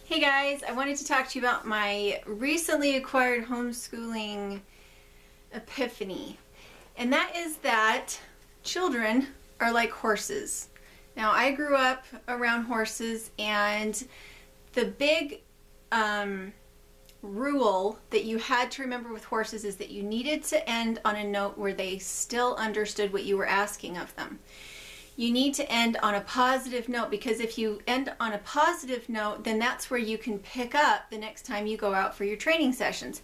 Hey guys, I wanted to talk to you about my recently acquired homeschooling epiphany. And that is that children are like horses. Now, I grew up around horses, and the big rule that you had to remember with horses is that you needed to end on a note where they still understood what you were asking of them. You need to end on a positive note, because if you end on a positive note, then that's where you can pick up the next time you go out for your training sessions.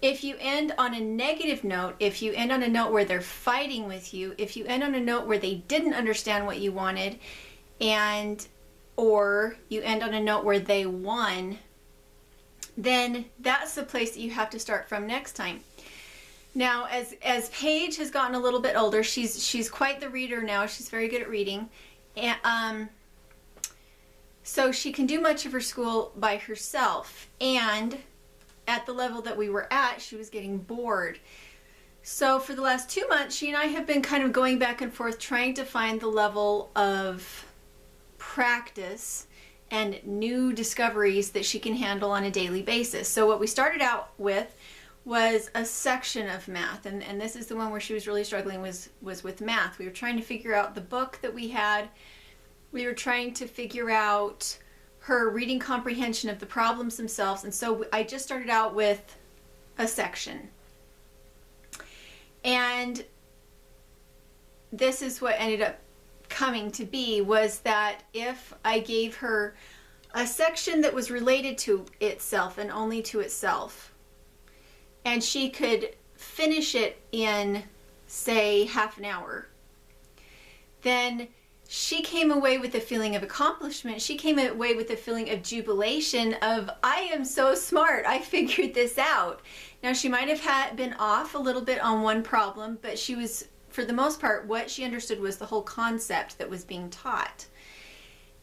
If you end on a negative note, if you end on a note where they're fighting with you, if you end on a note where they didn't understand what you wanted, or you end on a note where they won, then that's the place that you have to start from next time. Now, as Paige has gotten a little bit older, she's quite the reader now. She's very good at reading, and so she can do much of her school by herself. And at the level that we were at, she was getting bored. So for the last 2 months, she and I have been kind of going back and forth, trying to find the level of practice and new discoveries that she can handle on a daily basis. So what we started out with was a section of math, and this is the one where she was really struggling, was with math. We were trying to figure out the book that we had. We were trying to figure out her reading comprehension of the problems themselves, and so I just started out with a section. And this is what ended up coming to be, was that if I gave her a section that was related to itself and only to itself, and she could finish it in, say, half an hour, then she came away with a feeling of accomplishment. She came away with a feeling of jubilation of, I am so smart, I figured this out. Now, she might have been off a little bit on one problem, but she was, for the most part, what she understood was the whole concept that was being taught.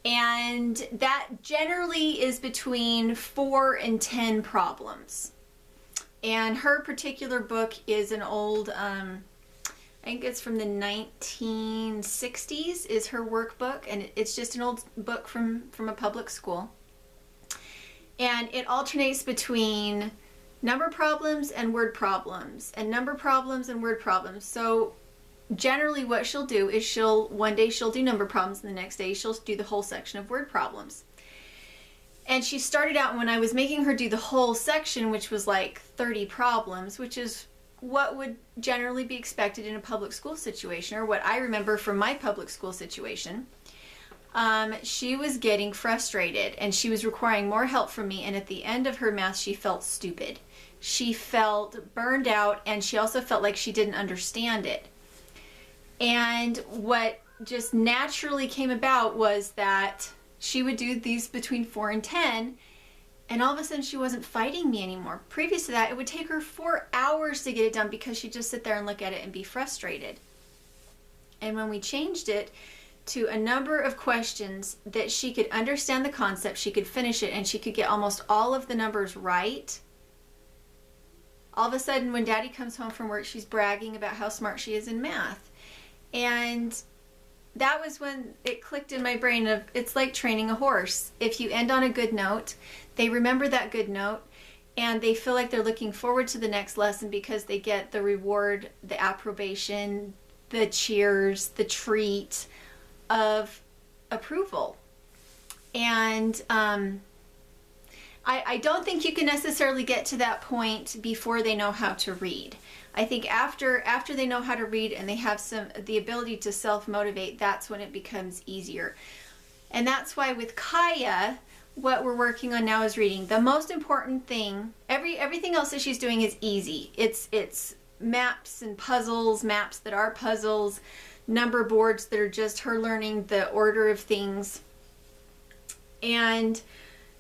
And that generally is between 4 and 10 problems. And her particular book is an old, I think it's from the 1960s, is her workbook, and it's just an old book from a public school. And it alternates between number problems and word problems, and number problems and word problems. So generally what she'll do is one day she'll do number problems, and the next day she'll do the whole section of word problems. And she started out, when I was making her do the whole section, which was like 30 problems, which is what would generally be expected in a public school situation, or what I remember from my public school situation, she was getting frustrated, and she was requiring more help from me. And at the end of her math, she felt stupid. She felt burned out, and she also felt like she didn't understand it. And what just naturally came about was that she would do these between 4 and 10, and all of a sudden she wasn't fighting me anymore. Previous to that, it would take her 4 hours to get it done, because she'd just sit there and look at it and be frustrated. And when we changed it to a number of questions that she could understand the concept, she could finish it, and she could get almost all of the numbers right, all of a sudden when Daddy comes home from work, she's bragging about how smart she is in math. And that was when it clicked in my brain of, it's like training a horse. If you end on a good note, they remember that good note, and they feel like they're looking forward to the next lesson, because they get the reward, the approbation, the cheers, the treat of approval. And I don't think you can necessarily get to that point before they know how to read. I think after they know how to read and they have the ability to self-motivate, that's when it becomes easier. And that's why with Kaya, what we're working on now is reading. The most important thing, everything else that she's doing is easy. It's maps and puzzles, maps that are puzzles, number boards that are just her learning the order of things. And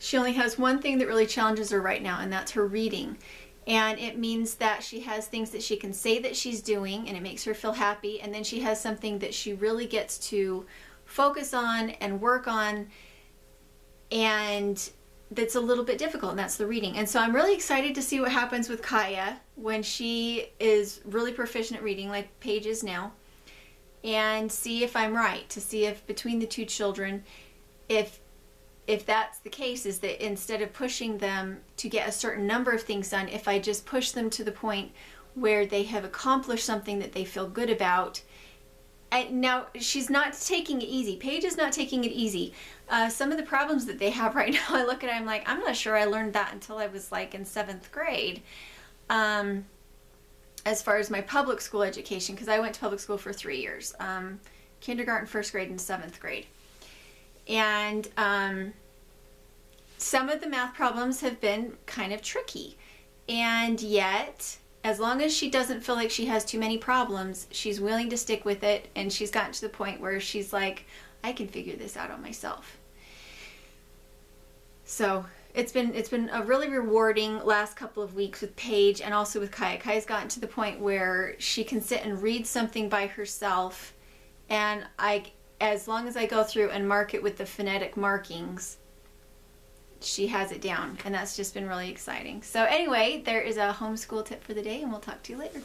she only has one thing that really challenges her right now, and that's her reading. And it means that she has things that she can say that she's doing, and it makes her feel happy. And then she has something that she really gets to focus on and work on, and that's a little bit difficult, and that's the reading. And so I'm really excited to see what happens with Kaya when she is really proficient at reading, like Paige is now, and see if I'm right, to see if between the two children, if if that's the case, is that instead of pushing them to get a certain number of things done, if I just push them to the point where they have accomplished something that they feel good about. And now she's not taking it easy. Paige is not taking it easy. Some of the problems that they have right now, I look at it, I'm like, I'm not sure I learned that until I was like in 7th grade. As far as my public school education, because I went to public school for 3 years, kindergarten, 1st grade, and 7th grade. And some of the math problems have been kind of tricky. And yet, as long as she doesn't feel like she has too many problems, she's willing to stick with it. And she's gotten to the point where she's like, I can figure this out on myself. So it's been a really rewarding last couple of weeks with Paige and also with Kaya. Kaya's gotten to the point where she can sit and read something by herself, and as long as I go through and mark it with the phonetic markings, she has it down, and that's just been really exciting. So anyway, there is a homeschool tip for the day, and we'll talk to you later.